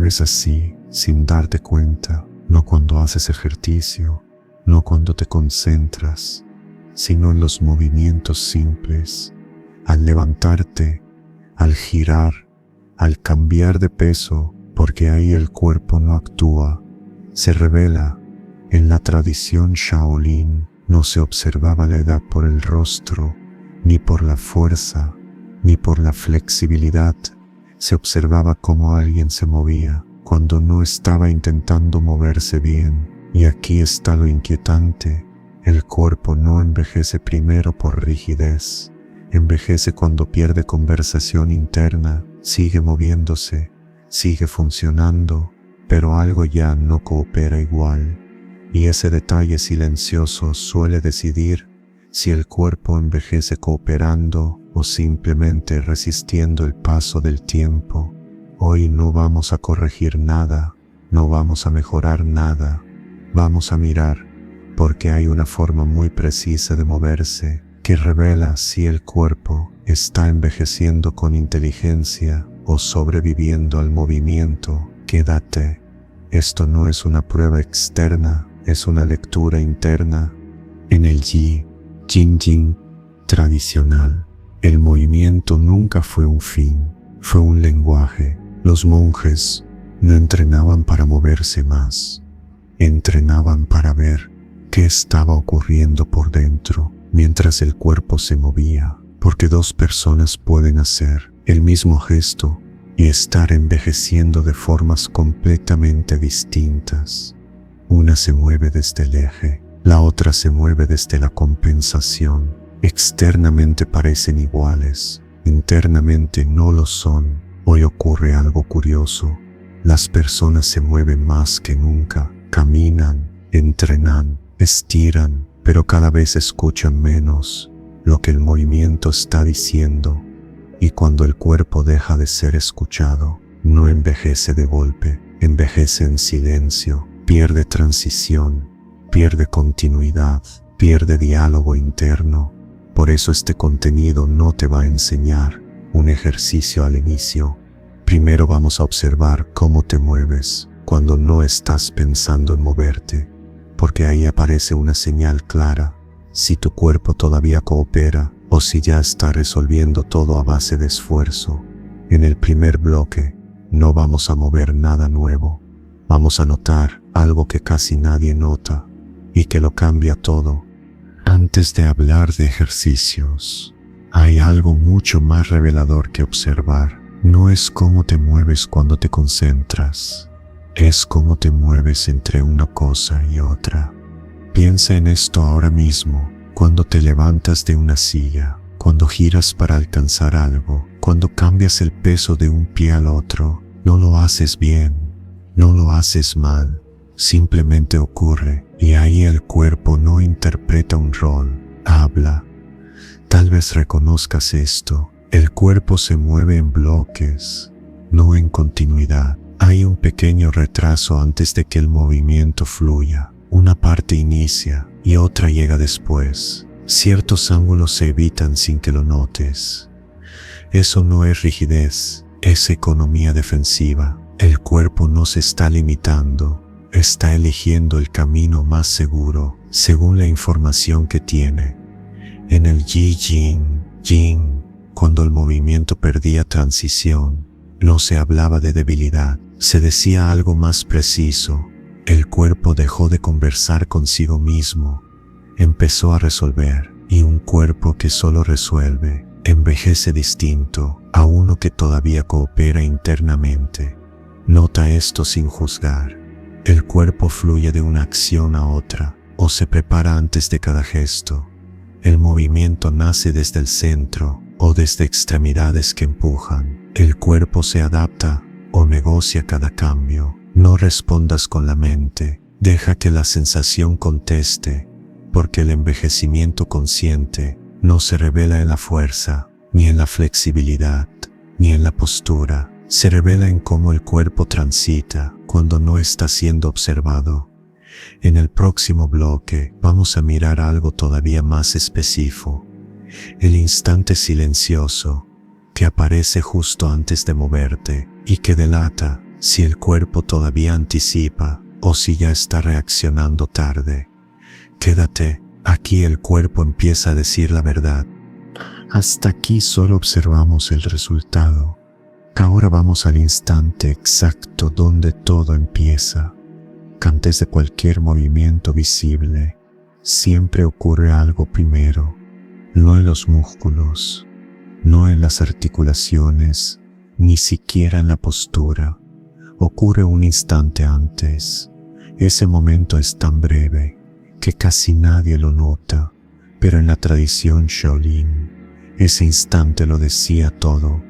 mueves así, sin darte cuenta, no cuando haces ejercicio, no cuando te concentras, sino en los movimientos simples, al levantarte, al girar, al cambiar de peso, porque ahí el cuerpo no actúa, se revela. En la tradición Shaolin no se observaba la edad por el rostro, ni por la fuerza, ni por la flexibilidad. Se observaba cómo alguien se movía cuando no estaba intentando moverse bien. Y aquí está lo inquietante: el cuerpo no envejece primero por rigidez, envejece cuando pierde conversación interna, sigue moviéndose, sigue funcionando, pero algo ya no coopera igual. Y ese detalle silencioso suele decidir si el cuerpo envejece cooperando o simplemente resistiendo el paso del tiempo. Hoy no vamos a corregir nada, no vamos a mejorar nada, vamos a mirar, porque hay una forma muy precisa de moverse que revela si el cuerpo está envejeciendo con inteligencia o sobreviviendo al movimiento. Quédate. Esto no es una prueba externa, es una lectura interna. En el Jin Jin tradicional, el movimiento nunca fue un fin, fue un lenguaje. Los monjes no entrenaban para moverse más, entrenaban para ver qué estaba ocurriendo por dentro mientras el cuerpo se movía, porque dos personas pueden hacer el mismo gesto y estar envejeciendo de formas completamente distintas. Una se mueve desde el eje, la otra se mueve desde la compensación. Externamente parecen iguales, internamente no lo son. Hoy ocurre algo curioso: las personas se mueven más que nunca, caminan, entrenan, estiran, pero cada vez escuchan menos lo que el movimiento está diciendo. Y cuando el cuerpo deja de ser escuchado, no envejece de golpe, envejece en silencio, pierde transición, pierde continuidad, pierde diálogo interno. Por eso este contenido no te va a enseñar un ejercicio al inicio. Primero vamos a observar cómo te mueves cuando no estás pensando en moverte, porque ahí aparece una señal clara si tu cuerpo todavía coopera o si ya está resolviendo todo a base de esfuerzo. En el primer bloque no vamos a mover nada nuevo, vamos a notar algo que casi nadie nota y que lo cambia todo. Antes de hablar de ejercicios, hay algo mucho más revelador que observar. No es cómo te mueves cuando te concentras, es cómo te mueves entre una cosa y otra. Piensa en esto ahora mismo, cuando te levantas de una silla, cuando giras para alcanzar algo, cuando cambias el peso de un pie al otro. No lo haces bien, no lo haces mal, simplemente ocurre, y ahí el cuerpo no interpreta un rol, habla. Tal vez reconozcas esto: el cuerpo se mueve en bloques, no en continuidad. Hay un pequeño retraso antes de que el movimiento fluya. Una parte inicia y otra llega después. Ciertos ángulos se evitan sin que lo notes. Eso no es rigidez, es economía defensiva. El cuerpo no se está limitando, está eligiendo el camino más seguro según la información que tiene. En el Jin, cuando el movimiento perdía transición, no se hablaba de debilidad, se decía algo más preciso. El cuerpo dejó de conversar consigo mismo, empezó a resolver, y un cuerpo que solo resuelve envejece distinto a uno que todavía coopera internamente. Nota esto sin juzgar. El cuerpo fluye de una acción a otra, o se prepara antes de cada gesto. El movimiento nace desde el centro o desde extremidades que empujan. El cuerpo se adapta o negocia cada cambio. No respondas con la mente, deja que la sensación conteste, porque el envejecimiento consciente no se revela en la fuerza, ni en la flexibilidad, ni en la postura. Se revela en cómo el cuerpo transita cuando no está siendo observado. En el próximo bloque vamos a mirar algo todavía más específico: el instante silencioso que aparece justo antes de moverte y que delata si el cuerpo todavía anticipa o si ya está reaccionando tarde. Quédate, aquí el cuerpo empieza a decir la verdad. Hasta aquí solo observamos el resultado. Ahora vamos al instante exacto donde todo empieza. Antes de cualquier movimiento visible, siempre ocurre algo primero, no en los músculos, no en las articulaciones, ni siquiera en la postura. Ocurre un instante antes. Ese momento es tan breve que casi nadie lo nota, pero en la tradición Shaolin, ese instante lo decía todo.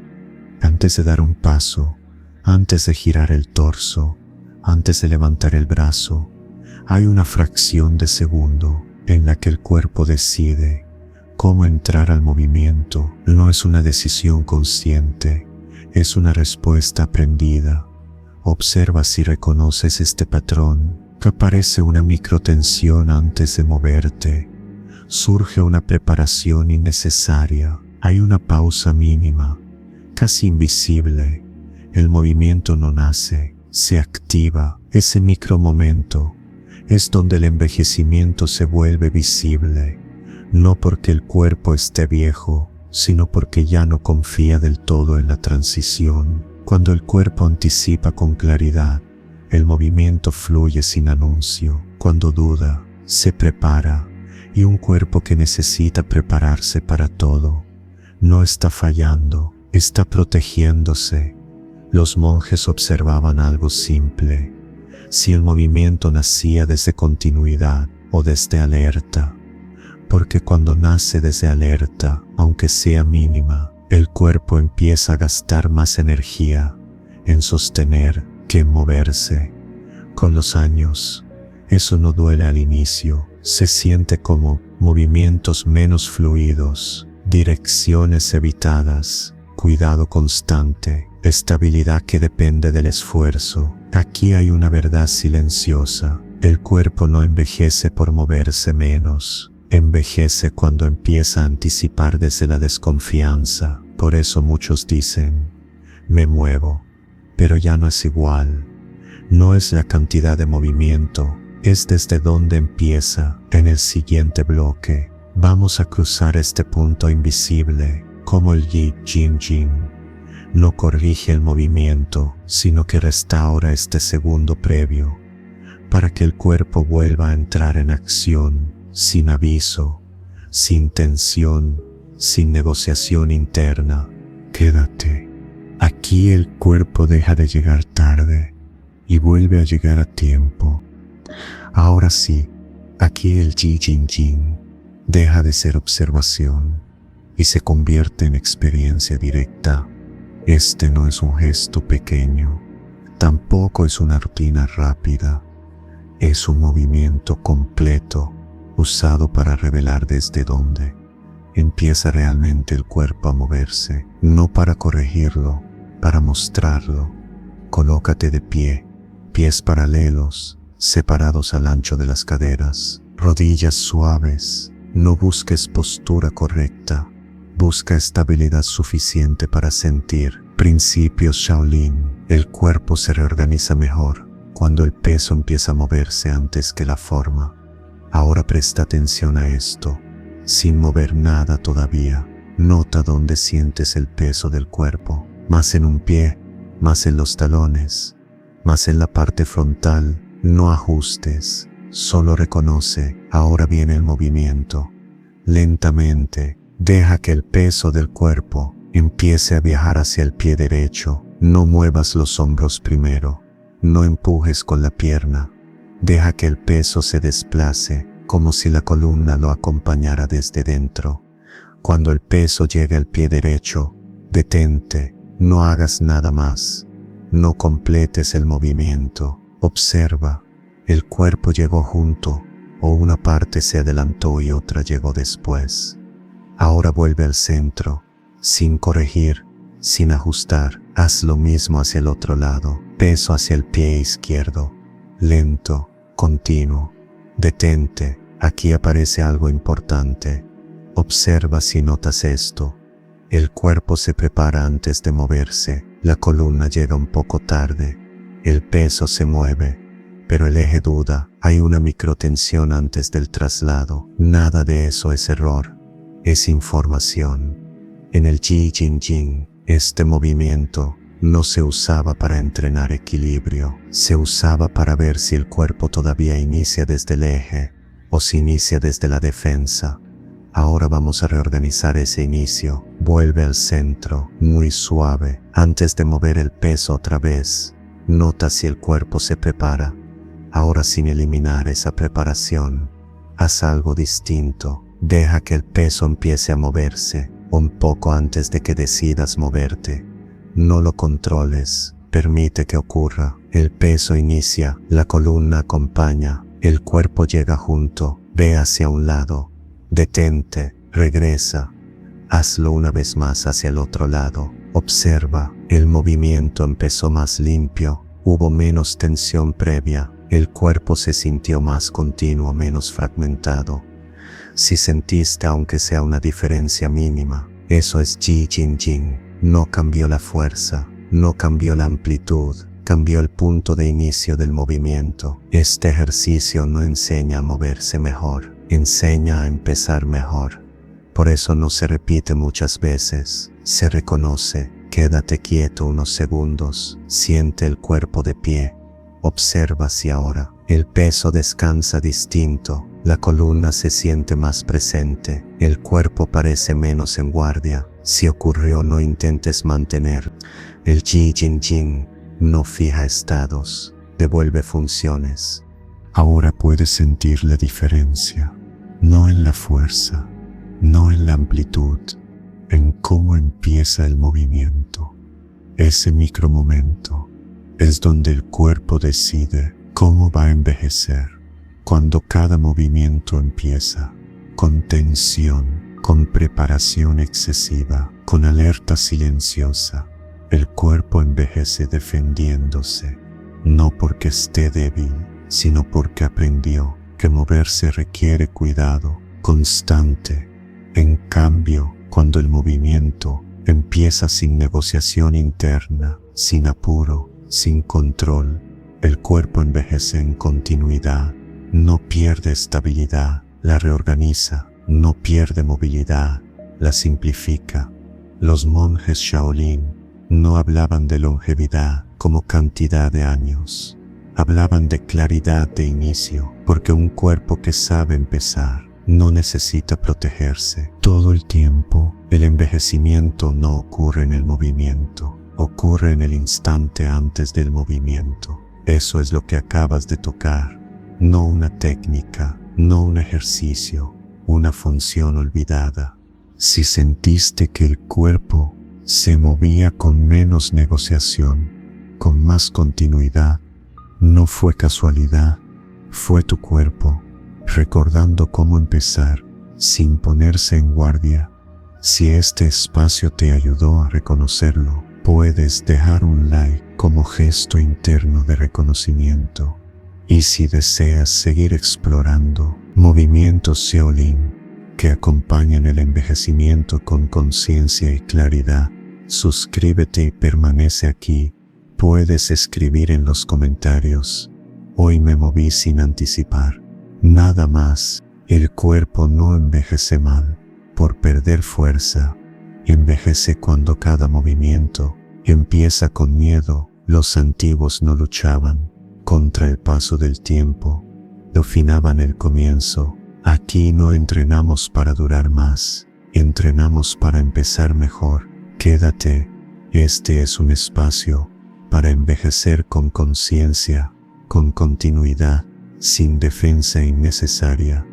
Antes de dar un paso, antes de girar el torso, antes de levantar el brazo, hay una fracción de segundo en la que el cuerpo decide cómo entrar al movimiento. No es una decisión consciente, es una respuesta aprendida. Observa si reconoces este patrón. Aparece una microtensión antes de moverte. Surge una preparación innecesaria. Hay una pausa mínima, casi invisible. El movimiento no nace, se activa. Ese micromomento es donde el envejecimiento se vuelve visible, no porque el cuerpo esté viejo, sino porque ya no confía del todo en la transición. Cuando el cuerpo anticipa con claridad, el movimiento fluye sin anuncio. Cuando duda, se prepara, y un cuerpo que necesita prepararse para todo, no está fallando, está protegiéndose. Los monjes observaban algo simple. Si el movimiento nacía desde continuidad o desde alerta, porque cuando nace desde alerta, aunque sea mínima, el cuerpo empieza a gastar más energía en sostener que en moverse. Con los años, eso no duele al inicio, se siente como movimientos menos fluidos, direcciones evitadas, cuidado constante, estabilidad que depende del esfuerzo. Aquí hay una verdad silenciosa. El cuerpo no envejece por moverse menos. Envejece cuando empieza a anticipar desde la desconfianza. Por eso muchos dicen, me muevo, pero ya no es igual. No es la cantidad de movimiento, es desde dónde empieza. En el siguiente bloque, vamos a cruzar este punto invisible, como el Yi Jin Jin. No corrige el movimiento, sino que restaura este segundo previo, para que el cuerpo vuelva a entrar en acción, sin aviso, sin tensión, sin negociación interna. Quédate. Aquí el cuerpo deja de llegar tarde y vuelve a llegar a tiempo. Ahora sí, aquí el Ji Jin Jin deja de ser observación y se convierte en experiencia directa. Este no es un gesto pequeño, tampoco es una rutina rápida, es un movimiento completo usado para revelar desde dónde empieza realmente el cuerpo a moverse, no para corregirlo, para mostrarlo. Colócate de pie, pies paralelos, separados al ancho de las caderas, rodillas suaves. No busques postura correcta, busca estabilidad suficiente para sentir. Principios Shaolin. El cuerpo se reorganiza mejor cuando el peso empieza a moverse antes que la forma. Ahora presta atención a esto. Sin mover nada todavía, nota dónde sientes el peso del cuerpo. Más en un pie, más en los talones, más en la parte frontal. No ajustes, solo reconoce. Ahora viene el movimiento. Lentamente, deja que el peso del cuerpo empiece a viajar hacia el pie derecho. No muevas los hombros primero. No empujes con la pierna. Deja que el peso se desplace, como si la columna lo acompañara desde dentro. Cuando el peso llegue al pie derecho, detente. No hagas nada más. No completes el movimiento. Observa. El cuerpo llegó junto, o una parte se adelantó y otra llegó después. Ahora vuelve al centro, sin corregir, sin ajustar. Haz lo mismo hacia el otro lado. Peso hacia el pie izquierdo. Lento, continuo. Detente. Aquí aparece algo importante. Observa si notas esto. El cuerpo se prepara antes de moverse. La columna llega un poco tarde. El peso se mueve, pero el eje duda. Hay una microtensión antes del traslado. Nada de eso es error, es información. En el Ji Jin Jing, este movimiento no se usaba para entrenar equilibrio, se usaba para ver si el cuerpo todavía inicia desde el eje o si inicia desde la defensa. Ahora vamos a reorganizar ese inicio. Vuelve al centro, muy suave, antes de mover el peso otra vez. Nota si el cuerpo se prepara. Ahora, sin eliminar esa preparación, haz algo distinto. Deja que el peso empiece a moverse un poco antes de que decidas moverte. No lo controles, permite que ocurra. El peso inicia, la columna acompaña, el cuerpo llega junto, ve hacia un lado, detente, regresa. Hazlo una vez más hacia el otro lado. Observa, el movimiento empezó más limpio, hubo menos tensión previa, el cuerpo se sintió más continuo, menos fragmentado. Si sentiste aunque sea una diferencia mínima, eso es Ji Jin Jing. No cambió la fuerza, no cambió la amplitud, cambió el punto de inicio del movimiento. Este ejercicio no enseña a moverse mejor, enseña a empezar mejor. Por eso no se repite muchas veces, se reconoce. Quédate quieto unos segundos, siente el cuerpo de pie. Observa si ahora el peso descansa distinto, la columna se siente más presente, el cuerpo parece menos en guardia. Si ocurrió, no intentes mantener. El Ji Jin Jing no fija estados, devuelve funciones. Ahora puedes sentir la diferencia, no en la fuerza, no en la amplitud, en cómo empieza el movimiento. Ese micromomento es donde el cuerpo decide cómo va a envejecer. Cuando cada movimiento empieza con tensión, con preparación excesiva, con alerta silenciosa, el cuerpo envejece defendiéndose, no porque esté débil, sino porque aprendió que moverse requiere cuidado constante. En cambio, cuando el movimiento empieza sin negociación interna, sin apuro, sin control, el cuerpo envejece en continuidad, no pierde estabilidad, la reorganiza, no pierde movilidad, la simplifica. Los monjes Shaolin no hablaban de longevidad como cantidad de años, hablaban de claridad de inicio, porque un cuerpo que sabe empezar no necesita protegerse todo el tiempo. El envejecimiento no ocurre en el movimiento, ocurre en el instante antes del movimiento. Eso es lo que acabas de tocar, no una técnica, no un ejercicio, una función olvidada. Si sentiste que el cuerpo se movía con menos negociación, con más continuidad, no fue casualidad, fue tu cuerpo recordando cómo empezar sin ponerse en guardia. Si este espacio te ayudó a reconocerlo, puedes dejar un like como gesto interno de reconocimiento. Y si deseas seguir explorando movimientos Shaolin que acompañan el envejecimiento con conciencia y claridad, suscríbete y permanece aquí. Puedes escribir en los comentarios: hoy me moví sin anticipar. Nada más. El cuerpo no envejece mal por perder fuerza, envejece cuando cada movimiento empieza con miedo. Los antiguos no luchaban contra el paso del tiempo, dominaban el comienzo. Aquí no entrenamos para durar más, entrenamos para empezar mejor. Quédate, este es un espacio para envejecer con conciencia, con continuidad, sin defensa innecesaria.